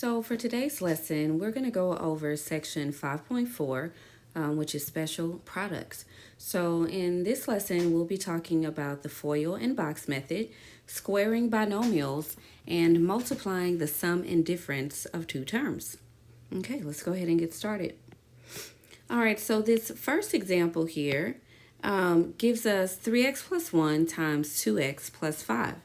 So for today's lesson, we're going to go over section 5.4, which is special products. So in this lesson, we'll be talking about the FOIL and box method, squaring binomials, and multiplying the sum and difference of two terms. Okay, let's go ahead and get started. All right, so this first example here gives us 3x plus 1 times 2x plus 5.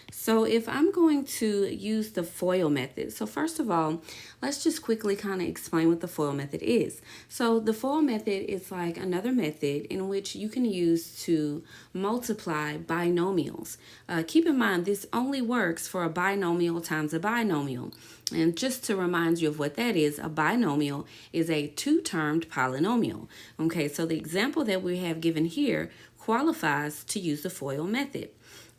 So if I'm going to use the FOIL method, so first of all, let's just quickly kind of explain what the FOIL method is. So the FOIL method is like another method in which you can use to multiply binomials. Keep in mind, this only works for a binomial times a binomial. And just to remind you of what that is, a binomial is a two-termed polynomial. Okay, so the example that we have given here qualifies to use the FOIL method.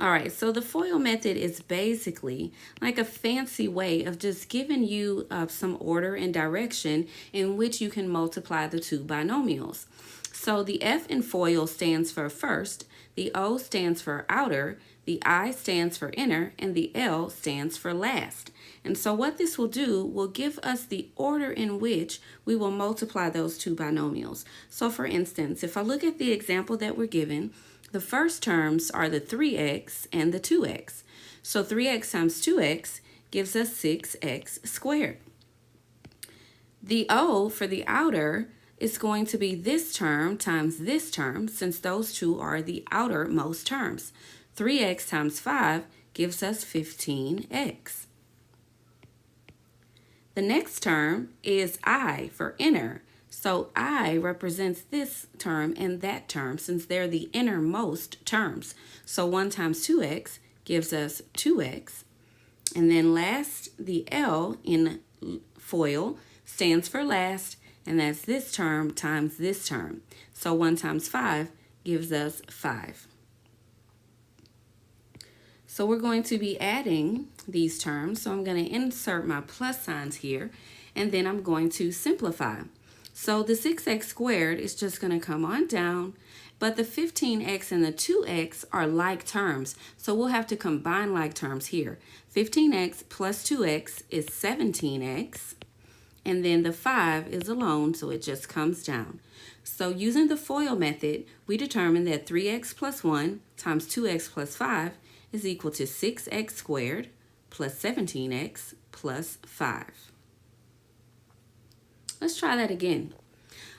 All right, so the FOIL method is basically like a fancy way of just giving you some order and direction in which you can multiply the two binomials. So the F in FOIL stands for first, the O stands for outer, the I stands for inner, and the L stands for last. And so what this will do will give us the order in which we will multiply those two binomials. So for instance, if I look at the example that we're given, the first terms are the 3x and the 2x. So 3x times 2x gives us 6x squared. The O for the outer is going to be this term times this term, since those two are the outermost terms. 3x times 5 gives us 15x. The next term is I for inner. So I represents this term and that term since they're the innermost terms. So 1 times 2x gives us 2x. And then last, the L in FOIL stands for last, and that's this term times this term. So 1 times 5 gives us 5. So we're going to be adding these terms. So I'm going to insert my plus signs here, and then I'm going to simplify. So the 6x squared is just going to come on down, but the 15x and the 2x are like terms, so we'll have to combine like terms here. 15x plus 2x is 17x, and then the 5 is alone, so it just comes down. So using the FOIL method, we determine that 3x plus 1 times 2x plus 5 is equal to 6x squared plus 17x plus 5. Let's try that again.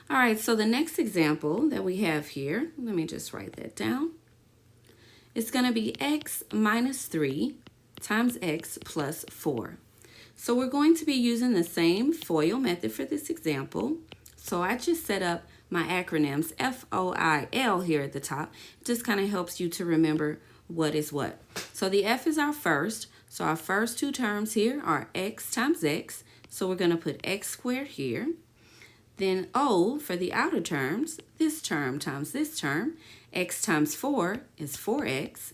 All right, so the next example that we have here, let me just write that down. It's going to be x minus 3 times x plus 4. So we're going to be using the same FOIL method for this example. So I just set up my acronyms, FOIL here at the top. It just kind of helps you to remember what is what. So the F is our first. So our first two terms here are x times x. So we're going to put x squared here. Then O for the outer terms, this term times this term, x times 4 is 4x.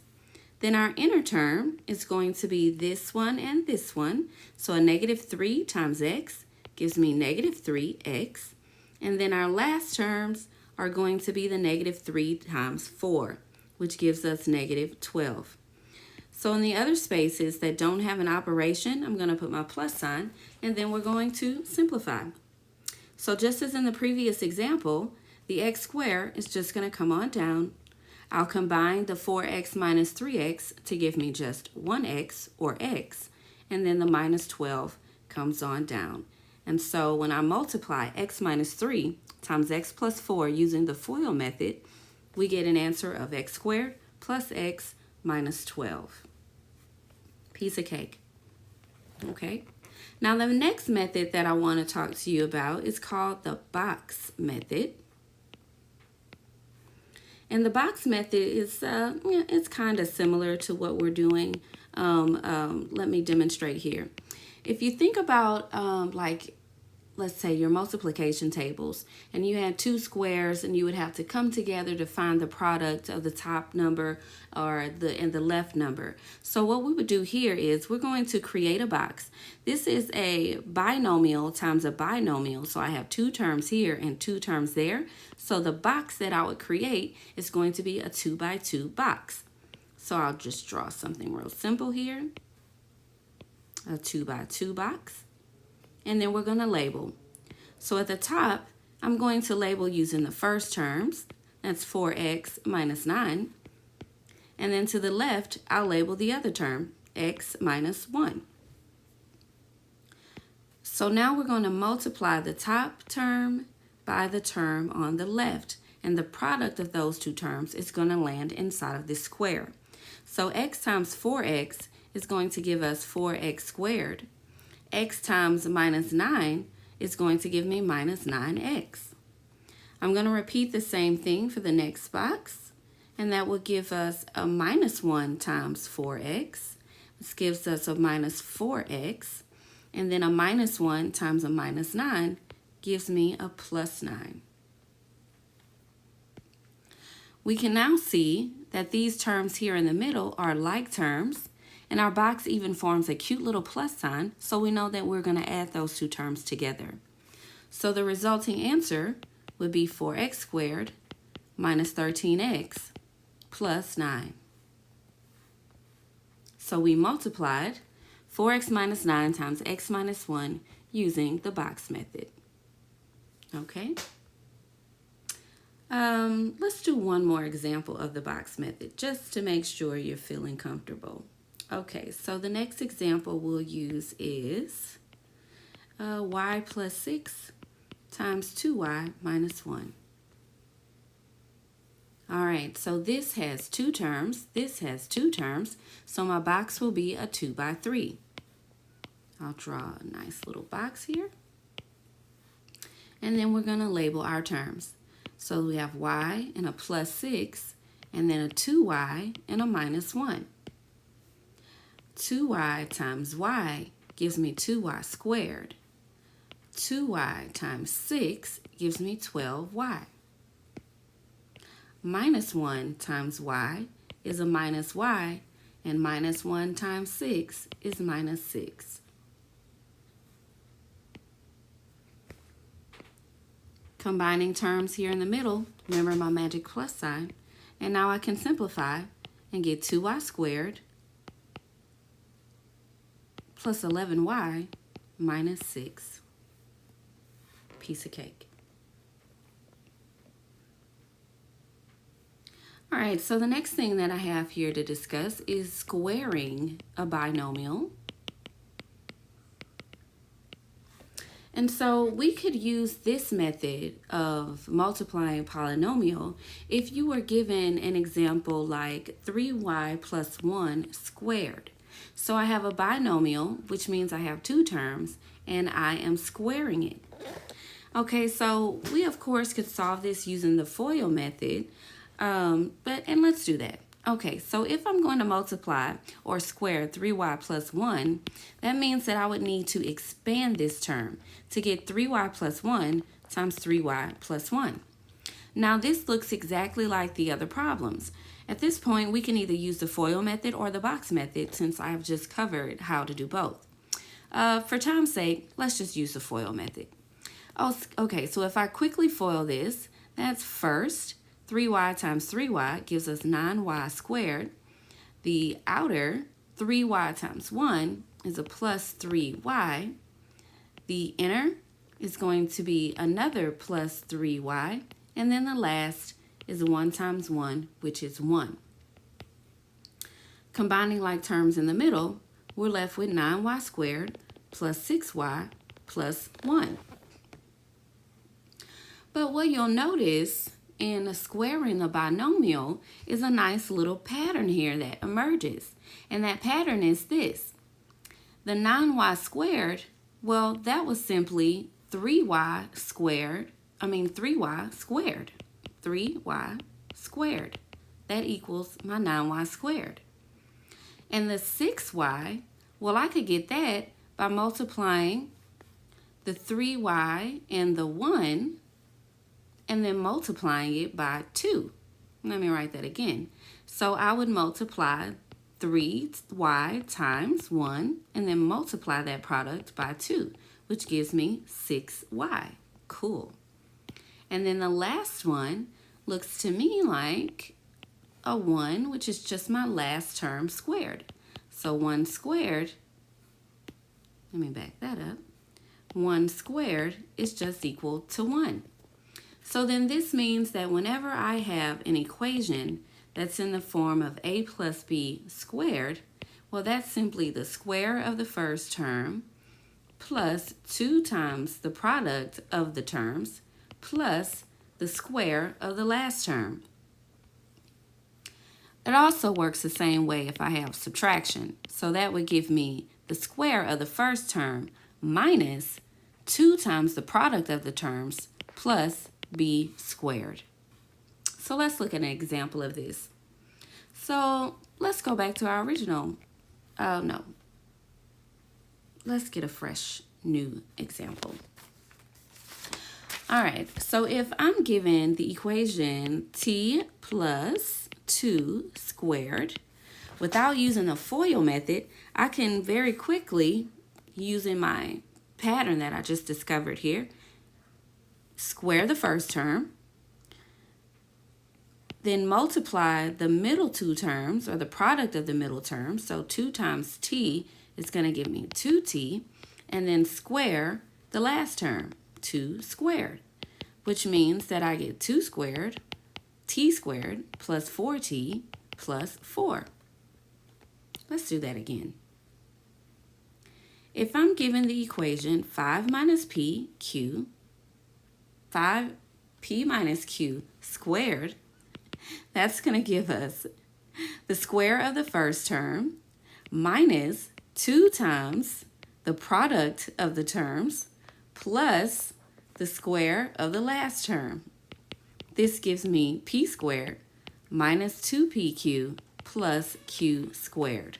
Then our inner term is going to be this one and this one. So a negative 3 times x gives me negative 3x. And then our last terms are going to be the negative 3 times 4, which gives us negative 12. So in the other spaces that don't have an operation, I'm going to put my plus sign, and then we're going to simplify. So just as in the previous example, the x squared is just going to come on down. I'll combine the 4x minus 3x to give me just 1x, or x, and then the minus 12 comes on down. And so when I multiply x minus 3 times x plus 4 using the FOIL method, we get an answer of x squared plus x minus 12. Piece of cake. Okay. Now the next method that I want to talk to you about is called the box method. And the box method is it's kind of similar to what we're doing. Let me demonstrate here. If you think about let's say your multiplication tables, and you had two squares, and you would have to come together to find the product of the top number or the left number. So what we would do here is we're going to create a box. This is a binomial times a binomial, so I have two terms here and two terms there. So the box that I would create is going to be a 2 by 2 box. So I'll just draw something real simple here. A 2 by 2 box. and then we're going to label. So at the top, I'm going to label using the first terms. That's 4x minus 9. And then to the left, I'll label the other term, x minus 1. So now we're going to multiply the top term by the term on the left. And the product of those two terms is going to land inside of this square. So x times 4x is going to give us 4x squared. X times minus 9 is going to give me minus 9x. I'm going to repeat the same thing for the next box, and that will give us a minus 1 times 4x. This gives us a minus 4x, and then a minus 1 times a minus 9 gives me a plus 9. We can now see that these terms here in the middle are like terms, and our box even forms a cute little plus sign, so we know that we're going to add those two terms together. So the resulting answer would be 4x squared minus 13x plus 9. So we multiplied 4x minus 9 times x minus 1 using the box method. Okay. Let's do one more example of the box method just to make sure you're feeling comfortable. Okay, so the next example we'll use is y plus 6 times 2y minus 1. All right, so this has two terms, this has two terms, so my box will be a 2 by 3. I'll draw a nice little box here. And then we're going to label our terms. So we have y and a plus 6, and then a 2y and a minus 1. 2y times y gives me 2y squared. 2y times 6 gives me 12y. Minus 1 times y is a minus y, and minus 1 times 6 is minus 6. Combining terms here in the middle, remember my magic plus sign, and now I can simplify and get 2y squared plus 11y minus 6. Piece of cake. All right, so the next thing that I have here to discuss is squaring a binomial. And so we could use this method of multiplying a polynomial if you were given an example like 3y plus 1 squared. So I have a binomial, which means I have two terms, and I am squaring it. Okay, so we of course could solve this using the FOIL method, and let's do that. Okay, so if I'm going to multiply or square 3y plus 1, that means that I would need to expand this term to get 3y plus 1 times 3y plus 1. Now this looks exactly like the other problems. At this point, we can either use the FOIL method or the box method since I've just covered how to do both. For time's sake, let's just use the FOIL method. Oh, okay, so if I quickly FOIL this, that's first 3y times 3y gives us 9y squared. The outer 3y times 1 is a plus 3y. The inner is going to be another plus 3y. And then the last is 1 times 1, which is 1. Combining like terms in the middle, we're left with 9y squared plus 6y plus 1. But what you'll notice in squaring a binomial is a nice little pattern here that emerges. And that pattern is this. The 9y squared, well, that was simply 3y squared. 3y squared. 3y squared. That equals my 9y squared. And the 6y, well, I could get that by multiplying the 3y and the 1 and then multiplying it by 2. Let me write that again. So I would multiply 3y times 1 and then multiply that product by 2, which gives me 6y. Cool. And then the last one looks to me like a 1, which is just my last term squared. So 1 squared, let me back that up. 1 squared is just equal to 1. So then this means that whenever I have an equation that's in the form of a plus b squared, well, that's simply the square of the first term plus 2 times the product of the terms plus the square of the last term. It also works the same way if I have subtraction. So that would give me the square of the first term minus 2 times the product of the terms plus b squared. So let's look at an example of this. So let's go back to our original. Let's get a fresh new example. All right, so if I'm given the equation t plus 2 squared, without using the FOIL method, I can very quickly, using my pattern that I just discovered here, square the first term, then multiply the middle two terms, or the product of the middle terms. So 2 times t is going to give me 2t, and then square the last term, 2 squared, which means that I get 2 squared, t squared, plus 4t plus 4. Let's do that again. If I'm given the equation 5 minus p, q, 5p minus q squared, that's going to give us the square of the first term minus 2 times the product of the terms plus the square of the last term. This gives me p squared minus 2pq plus q squared.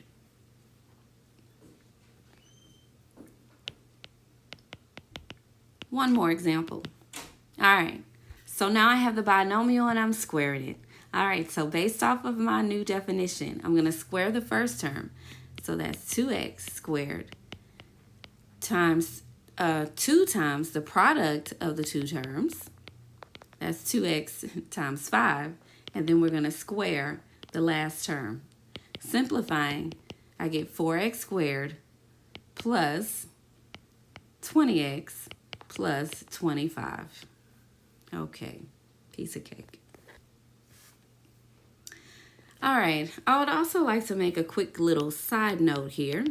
One more example. All right, so now I have the binomial and I'm squaring it. All right, so based off of my new definition, I'm going to square the first term. So that's 2x squared times 2 times the product of the two terms. That's 2x times 5. And then we're going to square the last term. Simplifying, I get 4x squared plus 20x plus 25. Okay, piece of cake. All right, I would also like to make a quick little side note here.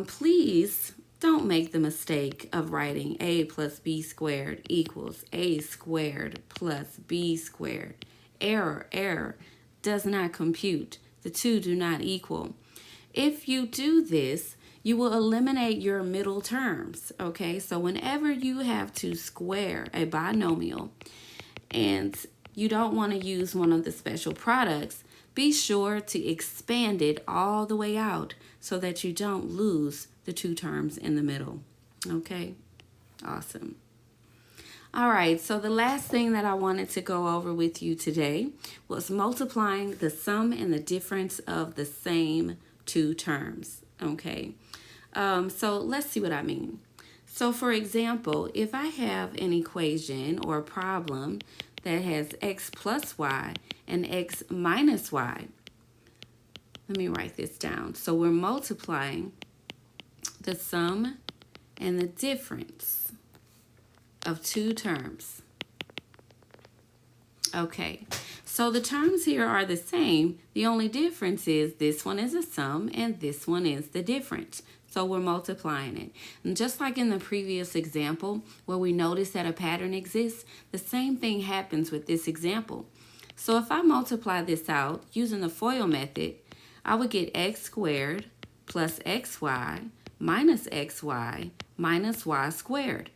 Please don't make the mistake of writing a plus b squared equals a squared plus b squared. Error, does not compute. The two do not equal. If you do this, you will eliminate your middle terms, okay? So whenever you have to square a binomial and you don't want to use one of the special products, be sure to expand it all the way out so that you don't lose the two terms in the middle, okay? Awesome. All right, so the last thing that I wanted to go over with you today was multiplying the sum and the difference of the same two terms, okay? So let's see what I mean. So for example, if I have an equation or a problem that has x plus y and x minus y, let me write this down. So we're multiplying the sum and the difference of two terms. Okay, so the terms here are the same. The only difference is this one is a sum and this one is the difference. So we're multiplying it. And just like in the previous example where we noticed that a pattern exists, the same thing happens with this example. So if I multiply this out using the FOIL method, I would get x squared plus xy minus xy minus y squared.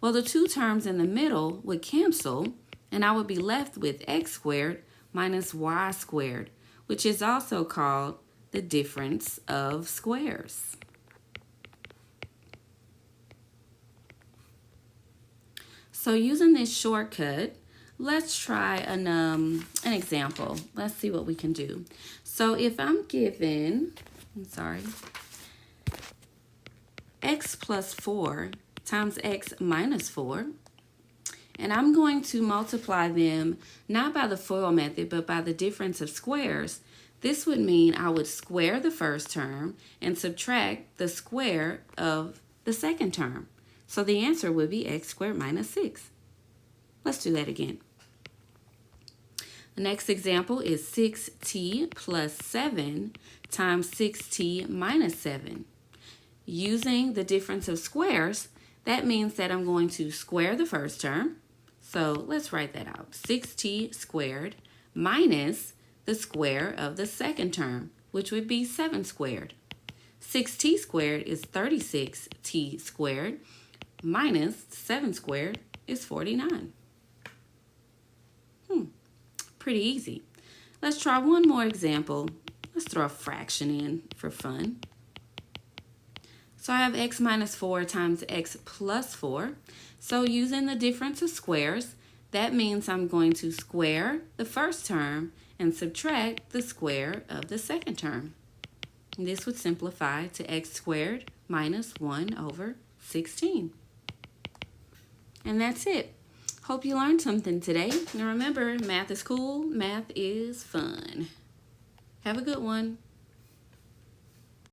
Well, the two terms in the middle would cancel, and I would be left with x squared minus y squared, which is also called the difference of squares. So using this shortcut, let's try an example. Let's see what we can do. So if I'm given, x plus 4 times x minus 4, and I'm going to multiply them not by the FOIL method, but by the difference of squares. This would mean I would square the first term and subtract the square of the second term. So the answer would be x squared minus 6. Let's do that again. The next example is 6t plus 7 times 6t minus 7. Using the difference of squares, that means that I'm going to square the first term. So let's write that out. 6t squared minus the square of the second term, which would be 7 squared. 6t squared is 36t squared minus 7 squared is 49. Pretty easy. Let's try one more example. Let's throw a fraction in for fun. So I have x minus 4 times x plus 4. So using the difference of squares, that means I'm going to square the first term and subtract the square of the second term. And this would simplify to x squared minus 1 over 16. And that's it. Hope you learned something today. And remember, math is cool, math is fun. Have a good one.